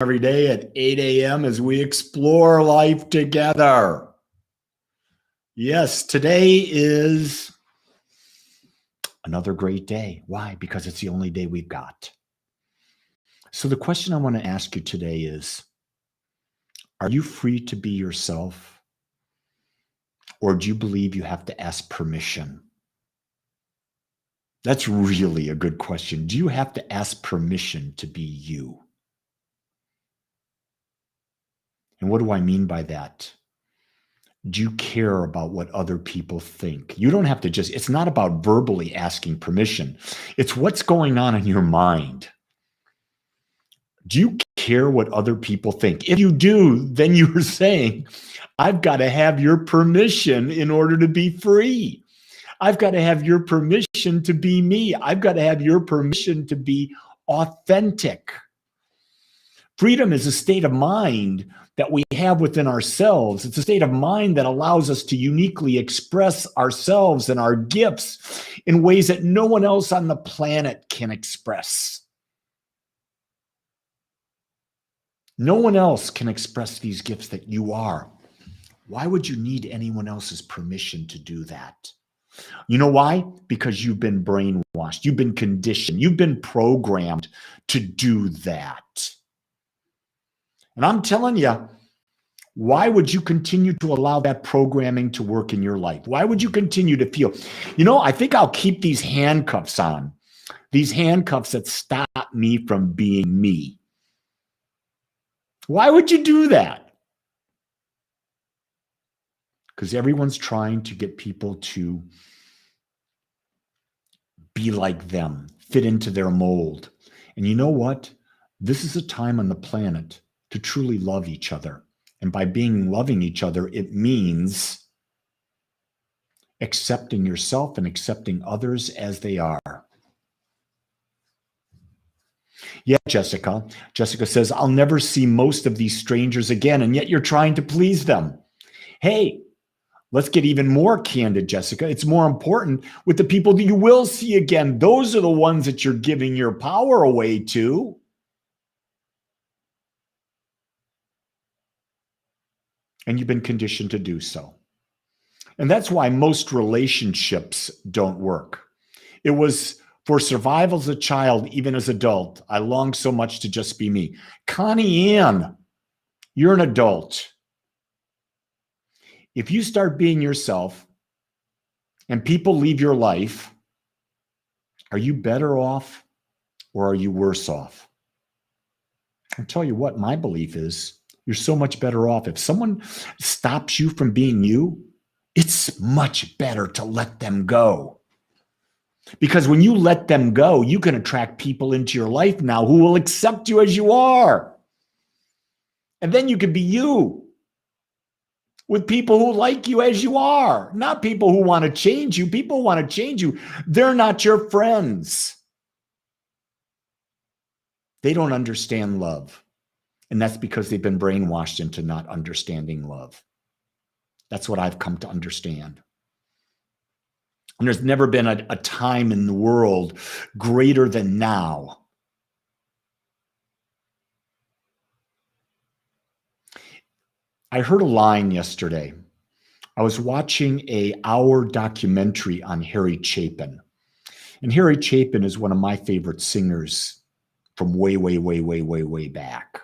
every day at 8 a.m. as we explore life together. Yes, today is another great day. Why? Because it's the only day we've got. So the question I want to ask you today is, are you free to be yourself? Or do you believe you have to ask permission? That's really a good question. Do you have to ask permission to be you? And what do I mean by that? Do you care about what other people think? You don't have to it's not about verbally asking permission. It's what's going on in your mind. Do you care what other people think? If you do, then you're saying, I've got to have your permission in order to be free. I've got to have your permission to be me. I've got to have your permission to be authentic. Freedom is a state of mind that we have within ourselves. It's a state of mind that allows us to uniquely express ourselves and our gifts in ways that no one else on the planet can express. No one else can express these gifts that you are. Why would you need anyone else's permission to do that? You know why? Because you've been brainwashed. You've been conditioned. You've been programmed to do that. And I'm telling you, why would you continue to allow that programming to work in your life? Why would you continue to feel, I think I'll keep these handcuffs on, these handcuffs that stop me from being me. Why would you do that? Because everyone's trying to get people to be like them, fit into their mold. And you know what? This is a time on the planet to truly love each other. And by loving each other, it means accepting yourself and accepting others as they are. Yeah, Jessica. Jessica says, I'll never see most of these strangers again, and yet you're trying to please them. Hey, let's get even more candid, Jessica. It's more important with the people that you will see again. Those are the ones that you're giving your power away to. And you've been conditioned to do so. And that's why most relationships don't work. It was for survival as a child, even as an adult, I longed so much to just be me. Connie Ann, you're an adult. If you start being yourself and people leave your life, are you better off or are you worse off? I'll tell you what, my belief is, you're so much better off. If someone stops you from being you, it's much better to let them go. Because when you let them go, you can attract people into your life now who will accept you as you are. And then you can be you with people who like you as you are, not people who want to change you. People who want to change you, they're not your friends. They don't understand love. And that's because they've been brainwashed into not understanding love. That's what I've come to understand. And there's never been a time in the world greater than now. I heard a line yesterday. I was watching an hour documentary on Harry Chapin. And Harry Chapin is one of my favorite singers from way back.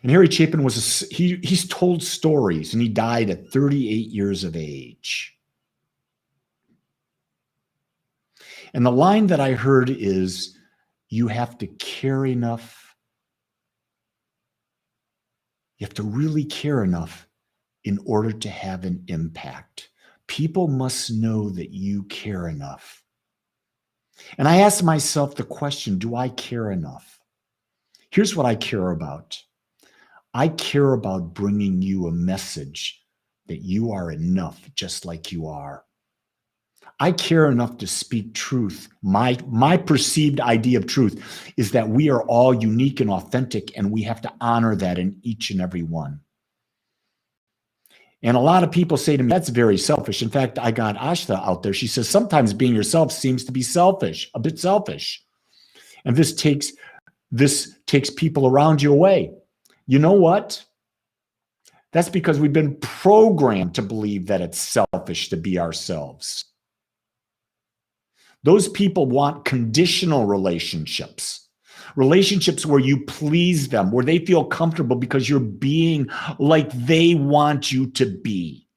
And Harry Chapin he's told stories, and he died at 38 years of age. And the line that I heard is, you have to care enough. You have to really care enough in order to have an impact. People must know that you care enough. And I asked myself the question, do I care enough? Here's what I care about. I care about bringing you a message that you are enough just like you are. I care enough to speak truth. My perceived idea of truth is that we are all unique and authentic, and we have to honor that in each and every one. And a lot of people say to me, that's very selfish. In fact, I got Ashta out there. She says, sometimes being yourself seems to be selfish, a bit selfish. And this takes This takes people around you away. You know what? That's because we've been programmed to believe that it's selfish to be ourselves. Those people want conditional relationships. Relationships where you please them, where they feel comfortable because you're being like they want you to be.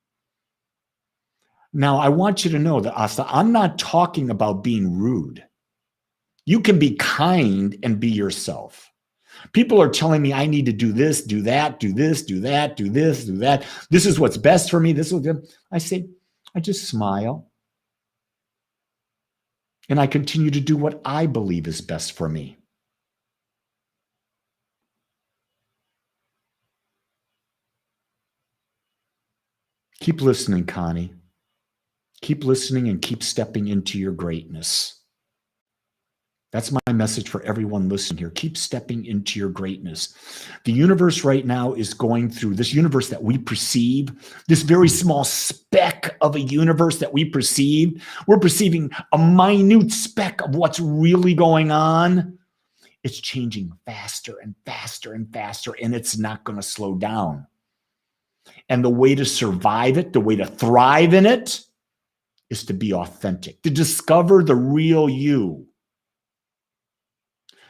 Now, I want you to know that, Asta, I'm not talking about being rude. You can be kind and be yourself. People are telling me I need to do this, do that, do this, do that, do this, do that. This is what's best for me. This is what I say, I just smile. And I continue to do what I believe is best for me. Keep listening, Connie. Keep listening and keep stepping into your greatness. That's my message for everyone listening here. Keep stepping into your greatness. The universe right now is going through this universe that we perceive, this very small speck of a universe that we perceive. We're perceiving a minute speck of what's really going on. It's changing faster and faster and faster, and it's not going to slow down. And the way to survive it, the way to thrive in it, is to be authentic, to discover the real you.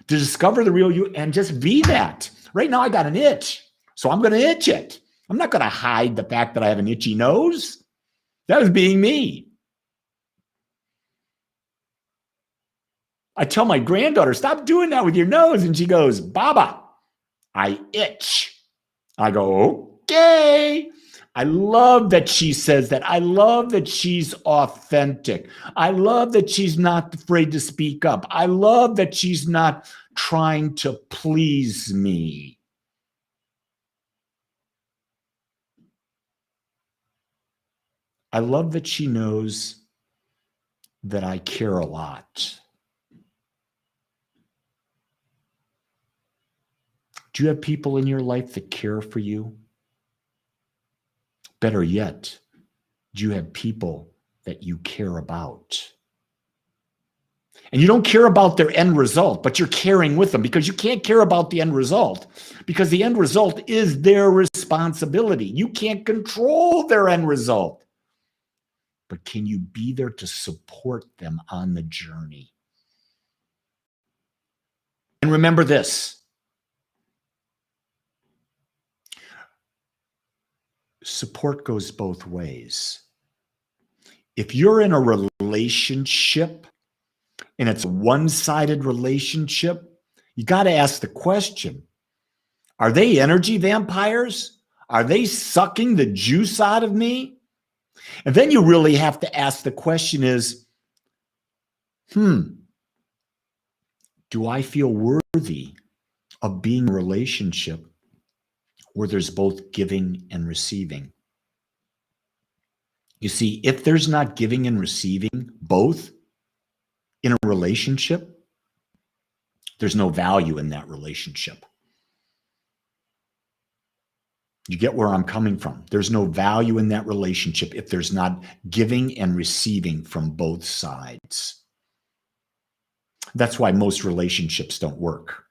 To discover the real you and just be that. Right now I got an itch, so I'm going to itch it. I'm not going to hide the fact that I have an itchy nose. That was being me. I tell my granddaughter, stop doing that with your nose. And she goes, Baba, I itch. I go, okay. I love that she says that. I love that she's authentic. I love that she's not afraid to speak up. I love that she's not trying to please me. I love that she knows that I care a lot. Do you have people in your life that care for you? Better yet, do you have people that you care about? And you don't care about their end result, but you're caring with them, because you can't care about the end result, because the end result is their responsibility. You can't control their end result. But can you be there to support them on the journey? And remember this. Support goes both ways. If you're in a relationship and it's a one-sided relationship, you got to ask the question, are they energy vampires? Are they sucking the juice out of me? And then you really have to ask the question is, do I feel worthy of being in a relationship where there's both giving and receiving? You see, if there's not giving and receiving both in a relationship, there's no value in that relationship. You get where I'm coming from? There's no value in that relationship if there's not giving and receiving from both sides. That's why most relationships don't work.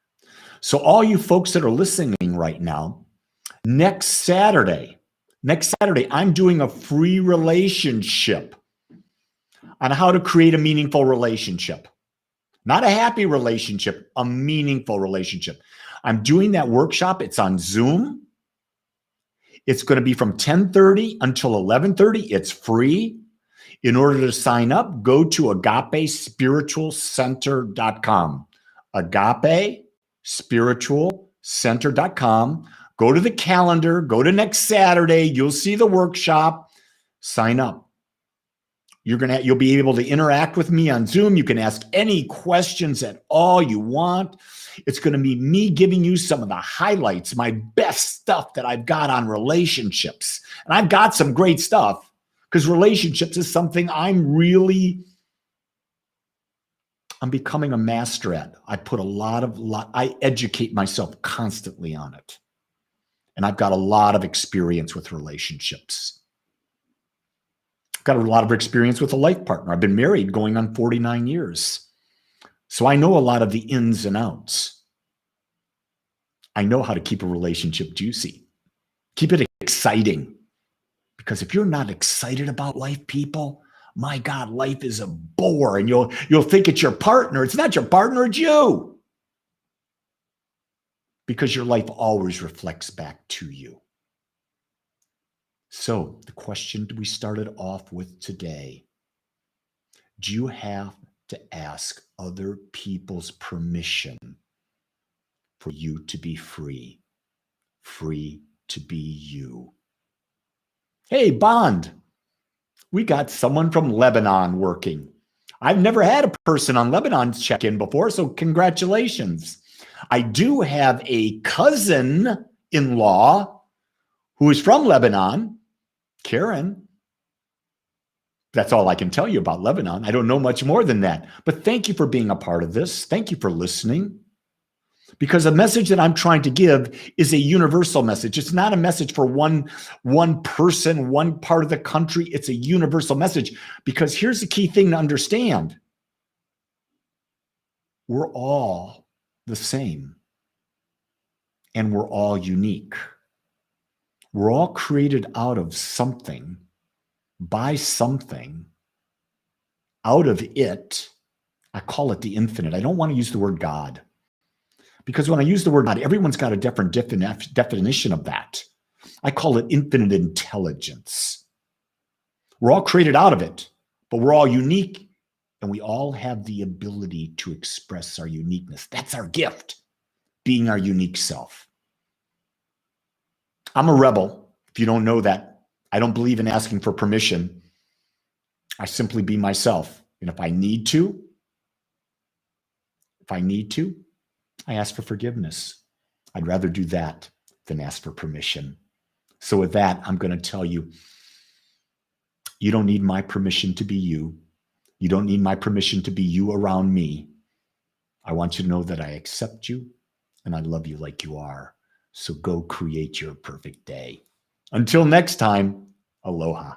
So all you folks that are listening right now, next Saturday, I'm doing a free relationship on how to create a meaningful relationship. Not a happy relationship, a meaningful relationship. I'm doing that workshop. It's on Zoom. It's going to be from 10:30 until 11:30. It's free. In order to sign up, go to agapespiritualcenter.com. agapespiritualcenter.com. Go to the calendar, go to next Saturday, you'll see the workshop, sign up. You'll be able to interact with me on Zoom. You can ask any questions at all you want. It's going to be me giving you some of the highlights, my best stuff that I've got on relationships. And I've got some great stuff because relationships is something I'm becoming a master at. I educate myself constantly on it. And I've got a lot of experience with relationships. I've got a lot of experience with a life partner. I've been married going on 49 years. So I know a lot of the ins and outs. I know how to keep a relationship juicy. Keep it exciting. Because if you're not excited about life, people, my God, life is a bore. And you'll think it's your partner. It's not your partner, it's you. Because your life always reflects back to you. So the question we started off with today, do you have to ask other people's permission for you to be free? Free to be you. Hey, Bond, we got someone from Lebanon working. I've never had a person on Lebanon's check-in before, so congratulations. I do have a cousin-in-law who is from Lebanon, Karen. That's all I can tell you about Lebanon. I don't know much more than that. But thank you for being a part of this. Thank you for listening. Because the message that I'm trying to give is a universal message. It's not a message for one person, one part of the country. It's a universal message. Because here's the key thing to understand. We're all the same. And we're all unique. We're all created out of something, by something, out of it. I call it the infinite. I don't want to use the word God. Because when I use the word God, everyone's got a different definition of that. I call it infinite intelligence. We're all created out of it, but we're all unique, and we all have the ability to express our uniqueness. That's our gift, being our unique self. I'm a rebel, if you don't know that. I don't believe in asking for permission. I simply be myself. And if I need to, I ask for forgiveness. I'd rather do that than ask for permission. So with that, I'm going to tell you, you don't need my permission to be you. You don't need my permission to be you around me. I want you to know that I accept you and I love you like you are. So go create your perfect day. Until next time, aloha.